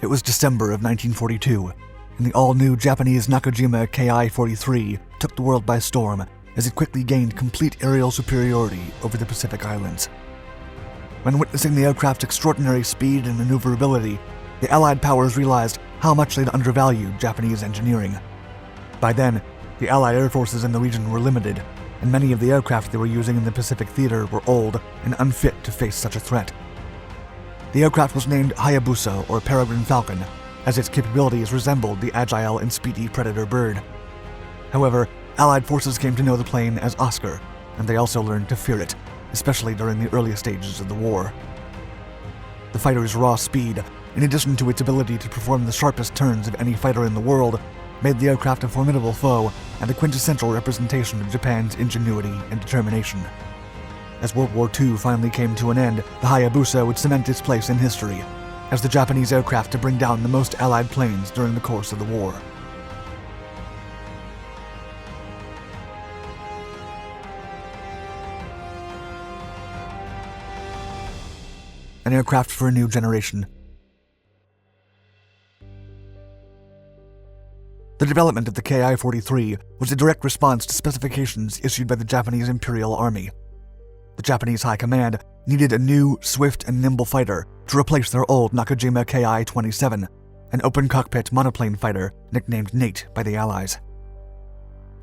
It was December of 1942, and the all-new Japanese Nakajima Ki-43 took the world by storm as it quickly gained complete aerial superiority over the Pacific Islands. When witnessing the aircraft's extraordinary speed and maneuverability, the Allied powers realized how much they'd undervalued Japanese engineering. By then, the Allied air forces in the region were limited, and many of the aircraft they were using in the Pacific theater were old and unfit to face such a threat. The aircraft was named Hayabusa, or Peregrine Falcon, as its capabilities resembled the agile and speedy Predator bird. However, Allied forces came to know the plane as Oscar, and they also learned to fear it, especially during the earliest stages of the war. The fighter's raw speed, in addition to its ability to perform the sharpest turns of any fighter in the world, made the aircraft a formidable foe and a quintessential representation of Japan's ingenuity and determination. As World War II finally came to an end, the Hayabusa would cement its place in history as the Japanese aircraft to bring down the most Allied planes during the course of the war. An aircraft for a new generation. The development of the Ki-43 was a direct response to specifications issued by the Japanese Imperial Army. The Japanese High Command needed a new, swift, and nimble fighter to replace their old Nakajima Ki-27, an open-cockpit monoplane fighter nicknamed Nate by the Allies.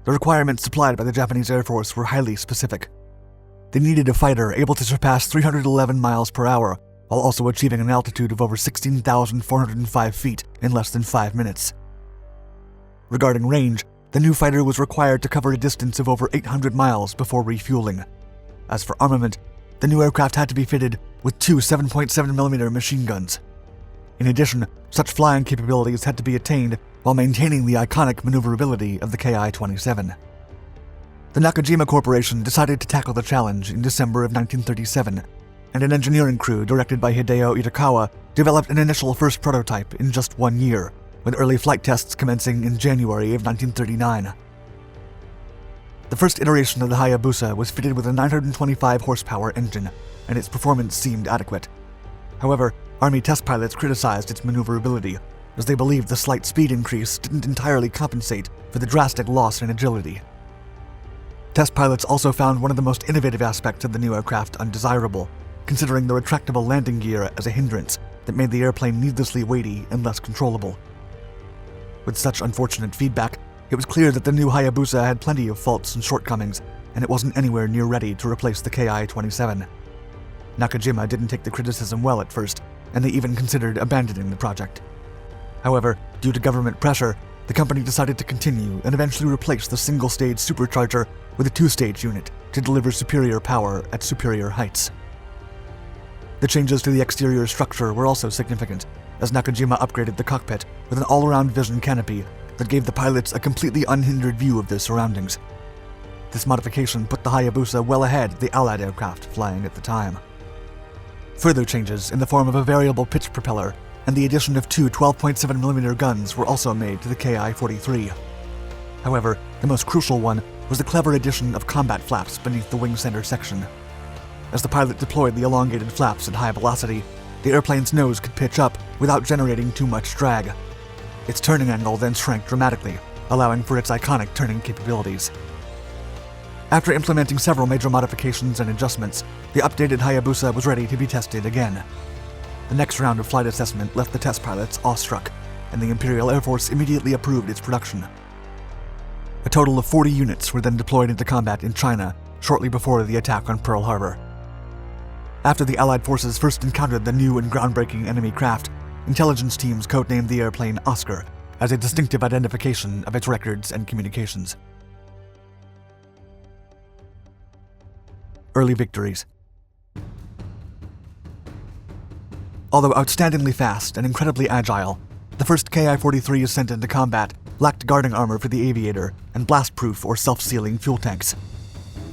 The requirements supplied by the Japanese Air Force were highly specific. They needed a fighter able to surpass 311 miles per hour while also achieving an altitude of over 16,405 feet in less than 5 minutes. Regarding range, the new fighter was required to cover a distance of over 800 miles before refueling. As for armament, the new aircraft had to be fitted with 2 7.7mm machine guns. In addition, such flying capabilities had to be attained while maintaining the iconic maneuverability of the Ki-27. The Nakajima Corporation decided to tackle the challenge in December of 1937, and an engineering crew directed by Hideo Itakawa developed an initial first prototype in just 1 year, with early flight tests commencing in January of 1939. The first iteration of the Hayabusa was fitted with a 925 horsepower engine, and its performance seemed adequate. However, Army test pilots criticized its maneuverability, as they believed the slight speed increase didn't entirely compensate for the drastic loss in agility. Test pilots also found one of the most innovative aspects of the new aircraft undesirable, considering the retractable landing gear as a hindrance that made the airplane needlessly weighty and less controllable. With such unfortunate feedback, it was clear that the new Hayabusa had plenty of faults and shortcomings, and it wasn't anywhere near ready to replace the Ki-27. Nakajima didn't take the criticism well at first, and they even considered abandoning the project. However, due to government pressure, the company decided to continue and eventually replace the single-stage supercharger with a 2-stage unit to deliver superior power at superior heights. The changes to the exterior structure were also significant, as Nakajima upgraded the cockpit with an all-around vision canopy that gave the pilots a completely unhindered view of their surroundings. This modification put the Hayabusa well ahead of the Allied aircraft flying at the time. Further changes in the form of a variable pitch propeller and the addition of 2 12.7mm guns were also made to the Ki-43. However, the most crucial one was the clever addition of combat flaps beneath the wing center section. As the pilot deployed the elongated flaps at high velocity, the airplane's nose could pitch up without generating too much drag. Its turning angle then shrank dramatically, allowing for its iconic turning capabilities. After implementing several major modifications and adjustments, the updated Hayabusa was ready to be tested again. The next round of flight assessment left the test pilots awestruck, and the Imperial Air Force immediately approved its production. A total of 40 units were then deployed into combat in China shortly before the attack on Pearl Harbor. After the Allied forces first encountered the new and groundbreaking enemy craft, intelligence teams codenamed the airplane Oscar as a distinctive identification of its records and communications. Early victories. Although outstandingly fast and incredibly agile, the first Ki-43 sent into combat lacked guarding armor for the aviator and blast-proof or self-sealing fuel tanks.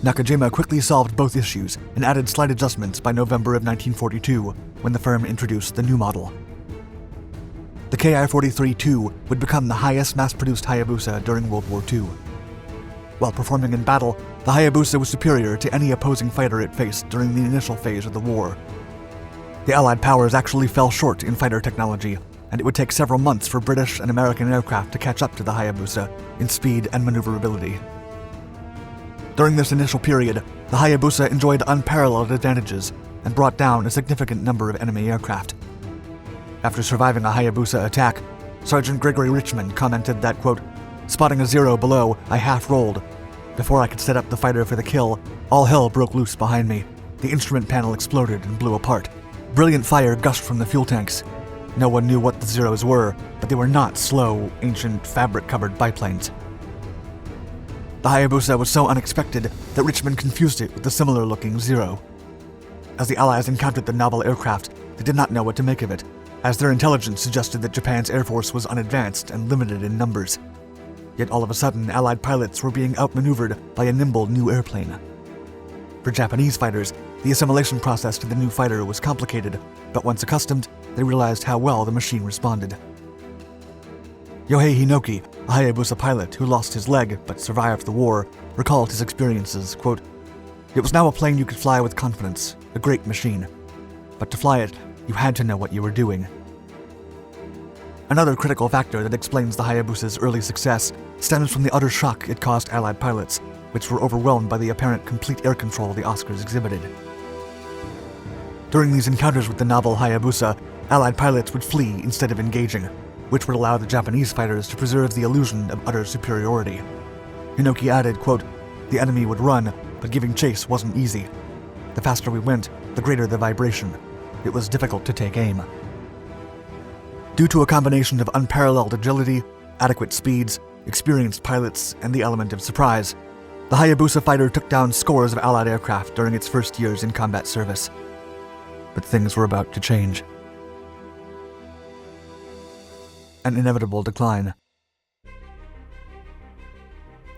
Nakajima quickly solved both issues and added slight adjustments by November of 1942, when the firm introduced the new model. The Ki-43-2 would become the highest mass-produced Hayabusa during World War II. While performing in battle, the Hayabusa was superior to any opposing fighter it faced during the initial phase of the war. The Allied powers actually fell short in fighter technology, and it would take several months for British and American aircraft to catch up to the Hayabusa in speed and maneuverability. During this initial period, the Hayabusa enjoyed unparalleled advantages and brought down a significant number of enemy aircraft. After surviving a Hayabusa attack, Sergeant Gregory Richmond commented that, quote, "Spotting a Zero below, I half-rolled. Before I could set up the fighter for the kill, all hell broke loose behind me. The instrument panel exploded and blew apart. Brilliant fire gushed from the fuel tanks. No one knew what the Zeros were, but they were not slow, ancient, fabric-covered biplanes." The Hayabusa was so unexpected that Richmond confused it with a similar-looking Zero. As the Allies encountered the novel aircraft, they did not know what to make of it, as their intelligence suggested that Japan's air force was unadvanced and limited in numbers. Yet all of a sudden, Allied pilots were being outmaneuvered by a nimble new airplane. For Japanese fighters, the assimilation process to the new fighter was complicated, but once accustomed, they realized how well the machine responded. Yohei Hinoki, a Hayabusa pilot who lost his leg but survived the war, recalled his experiences, quote, "It was now a plane you could fly with confidence, a great machine. But to fly it, you had to know what you were doing." Another critical factor that explains the Hayabusa's early success stems from the utter shock it caused Allied pilots, which were overwhelmed by the apparent complete air control the Oscars exhibited. During these encounters with the novel Hayabusa, Allied pilots would flee instead of engaging, which would allow the Japanese fighters to preserve the illusion of utter superiority. Hinoki added, quote, "The enemy would run, but giving chase wasn't easy. The faster we went, the greater the vibration. It was difficult to take aim." Due to a combination of unparalleled agility, adequate speeds, experienced pilots, and the element of surprise, the Hayabusa fighter took down scores of Allied aircraft during its first years in combat service. But things were about to change. An inevitable decline.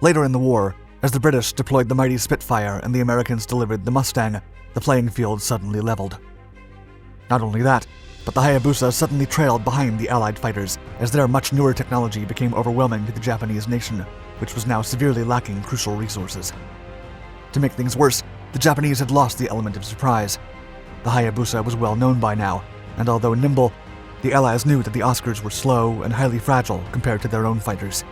Later in the war, as the British deployed the mighty Spitfire and the Americans delivered the Mustang, the playing field suddenly leveled. Not only that, but the Hayabusa suddenly trailed behind the Allied fighters as their much newer technology became overwhelming to the Japanese nation, which was now severely lacking crucial resources. To make things worse, the Japanese had lost the element of surprise. The Hayabusa was well known by now, and although nimble, the Allies knew that the Oscars were slow and highly fragile compared to their own fighters.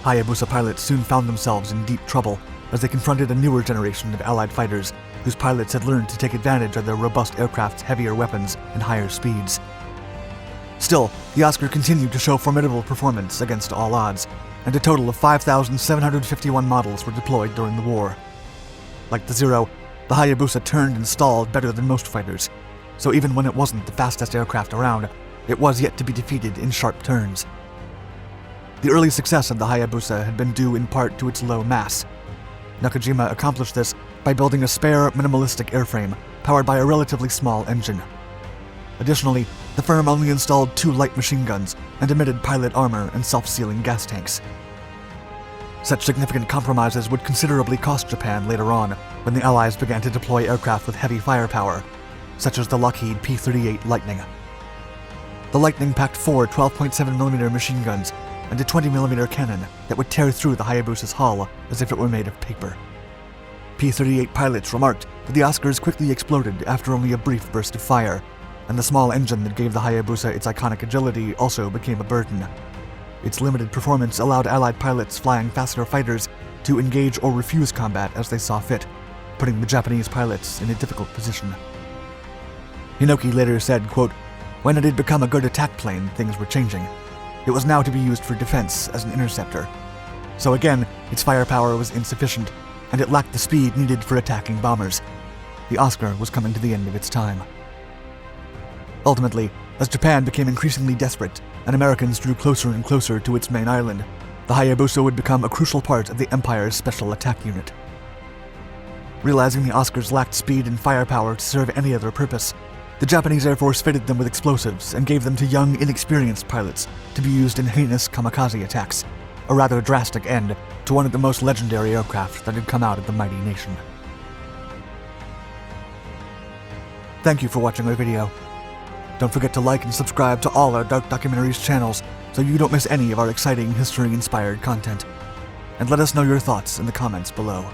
Hayabusa pilots soon found themselves in deep trouble as they confronted a newer generation of Allied fighters whose pilots had learned to take advantage of their robust aircraft's heavier weapons and higher speeds. Still, the Oscar continued to show formidable performance against all odds, and a total of 5,751 models were deployed during the war. Like the Zero, the Hayabusa turned and stalled better than most fighters, so even when it wasn't the fastest aircraft around, it was yet to be defeated in sharp turns. The early success of the Hayabusa had been due in part to its low mass. Nakajima accomplished this by building a spare, minimalistic airframe powered by a relatively small engine. Additionally, the firm only installed 2 light machine guns and omitted pilot armor and self-sealing gas tanks. Such significant compromises would considerably cost Japan later on when the Allies began to deploy aircraft with heavy firepower, such as the Lockheed P-38 Lightning. The Lightning packed 4 12.7mm machine guns and a 20mm cannon that would tear through the Hayabusa's hull as if it were made of paper. P-38 pilots remarked that the Oscars quickly exploded after only a brief burst of fire, and the small engine that gave the Hayabusa its iconic agility also became a burden. Its limited performance allowed Allied pilots flying faster fighters to engage or refuse combat as they saw fit, putting the Japanese pilots in a difficult position. Hinoki later said, quote, "When it had become a good attack plane, things were changing. It was now to be used for defense as an interceptor. So again, its firepower was insufficient, and it lacked the speed needed for attacking bombers. The Oscar was coming to the end of its time." Ultimately, as Japan became increasingly desperate and Americans drew closer and closer to its main island, the Hayabusa would become a crucial part of the Empire's special attack unit. Realizing the Oscars lacked speed and firepower to serve any other purpose, the Japanese Air Force fitted them with explosives and gave them to young, inexperienced pilots to be used in heinous kamikaze attacks, a rather drastic end to one of the most legendary aircraft that had come out of the mighty nation. Thank you for watching our video. Don't forget to like and subscribe to all our Dark Documentaries channels so you don't miss any of our exciting history-inspired content. And let us know your thoughts in the comments below.